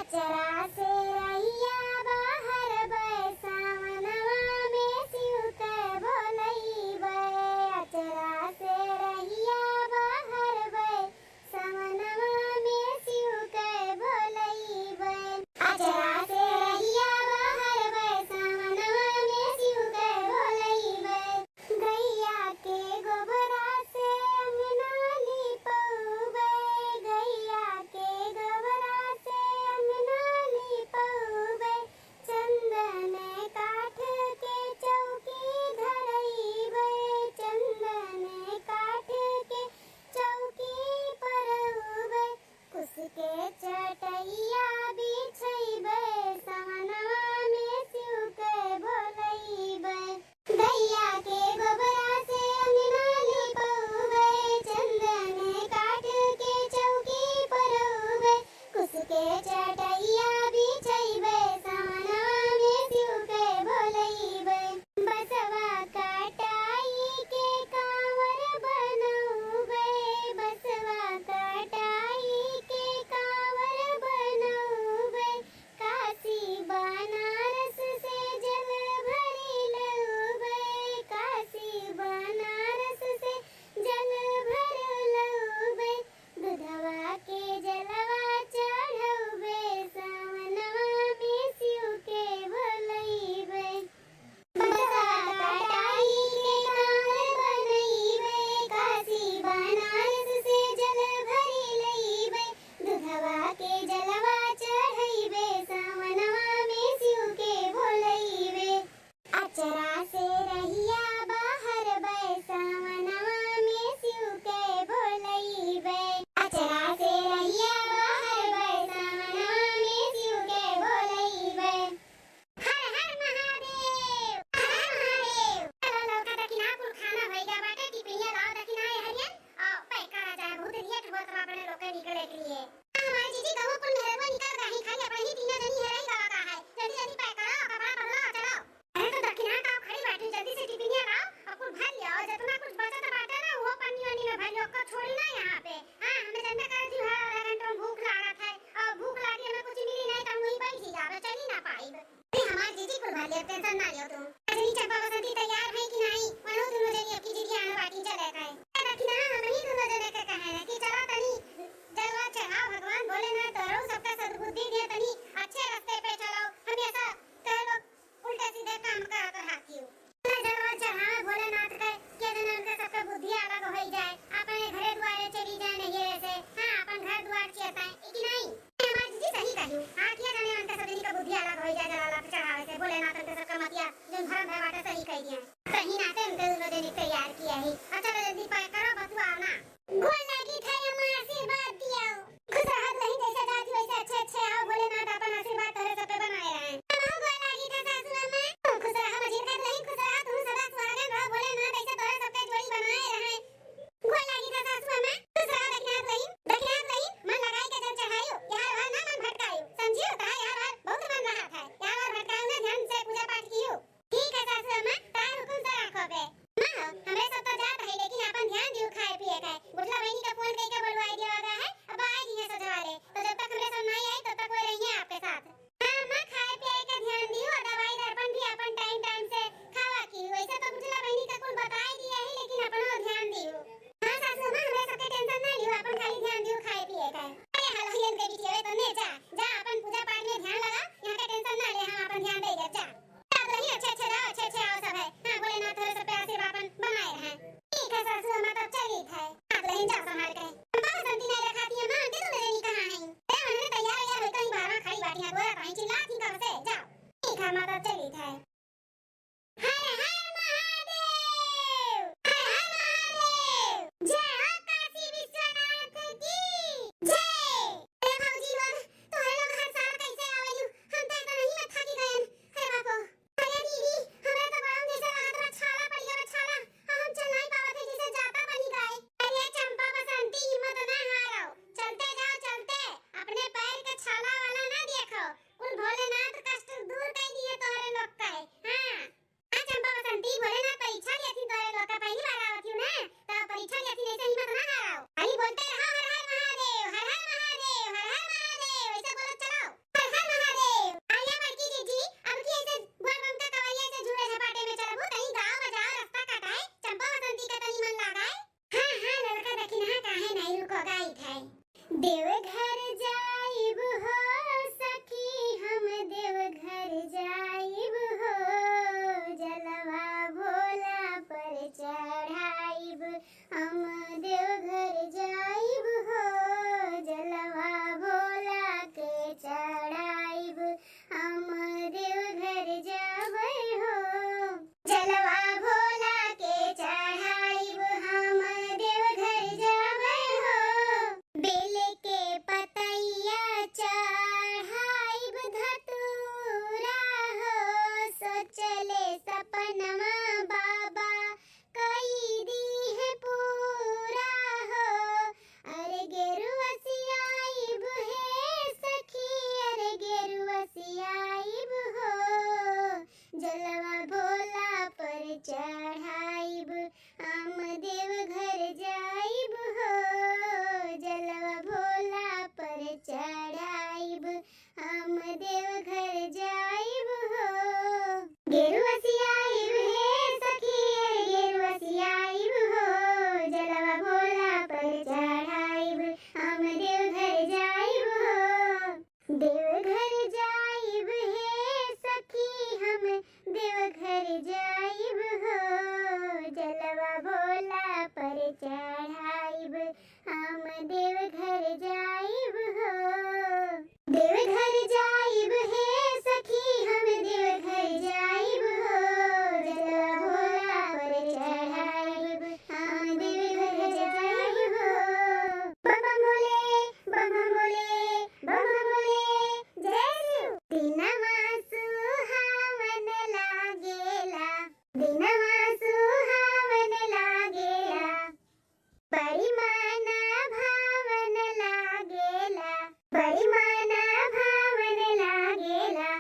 अचरा से रहिया बाहर बैसावनवा में शिव के बोलैबे। अचरा से रहिया बाहर बैसावनवा में शिव के बोलैबे। अचरा से रहिया बाहर बैसावनवा में शिव के बोलैबे। गैया के गोबरा से अंगना लिपौबे। गैया के गोबरा से अंगना देवघर जाइब हो सखी हम देवघर जाइब हो जलवा भोला पर चढ़ाइब हम देवघर जाइब हो जलवा भोला के चढ़ाइब हम देवघर जाबै हो जलवा भोला के चढ़ाइब हम देवघर जाबै हो बेल के पतैया चढ़ाइब धतूरा हो सोचले सपनमा बाबा कई दी है पूरा हो अरे गेरुआ सियाइब है सखी अरे गेरुआ सियाइब हो जलवा भोला पर चढ़ाइब हम देवघर जाइब हो जलवा भोला पर चढ़ाइब हम देवघर जाइब हो गेरुआ सियाइब है सखी अरे गेरुआ सियाइब हो जलवा भोला पर चढ़ाइब हम देवघर जाइब हो देवघर जाइब है सखी हम देवघर जाइब हो जलवा भोला पर चढ़ाइब हम देवघर जाइब हो देवघर जाइब है सखी हम देवघर जाइब हो जलवा भोला पर चढ़ाइब हम देवघर जाइब हो बम भोले बम भोले बम भोले जय शिव दिनवा सुहावन लागेला दिनवा सुहावन लागेला परिमाना भावन लागेला परिमाना भावन लागेला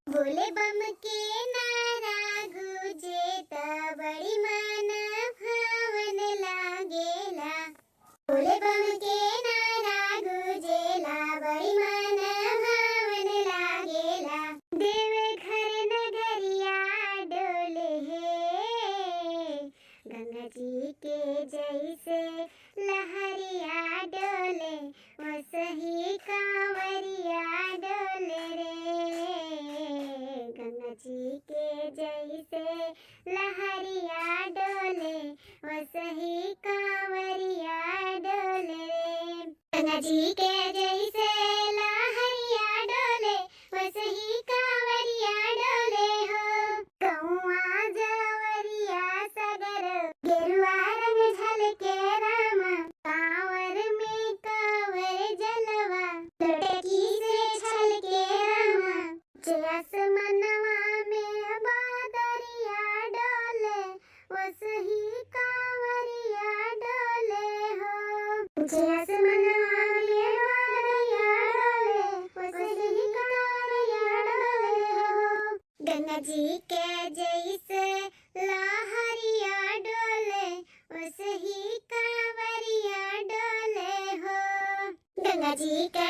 बोले बम के नारा गुजे त बड़ी माना भावन लागेला बोले बम के नारा गुजेला बड़ी माना भावन लागेला देवघर नगरिया डोले है गंगा जी के जैसे लहरिया डोले वो सही कांवरिया डोले रे गंगा जी के जैसे लहरिया डोले वो सही कांवरिया डोले रे गंगा जी के जैसे लहरिया डोले वो सही कांवरिया डोले हो कौआ जवरिया सगर गेरुआ रंग झलके राम कांवर में कांवर जलवा लटकी से छलके राम जस मनवा में बादरिया डोले वो सही कांवरिया डोले हो जस मनवा में बादरिया डोले वो सही कांवरिया डोले हो गंगा जी के जैसे लहरिया डोले वो सही कांवरिया डोले हो गंगा जी के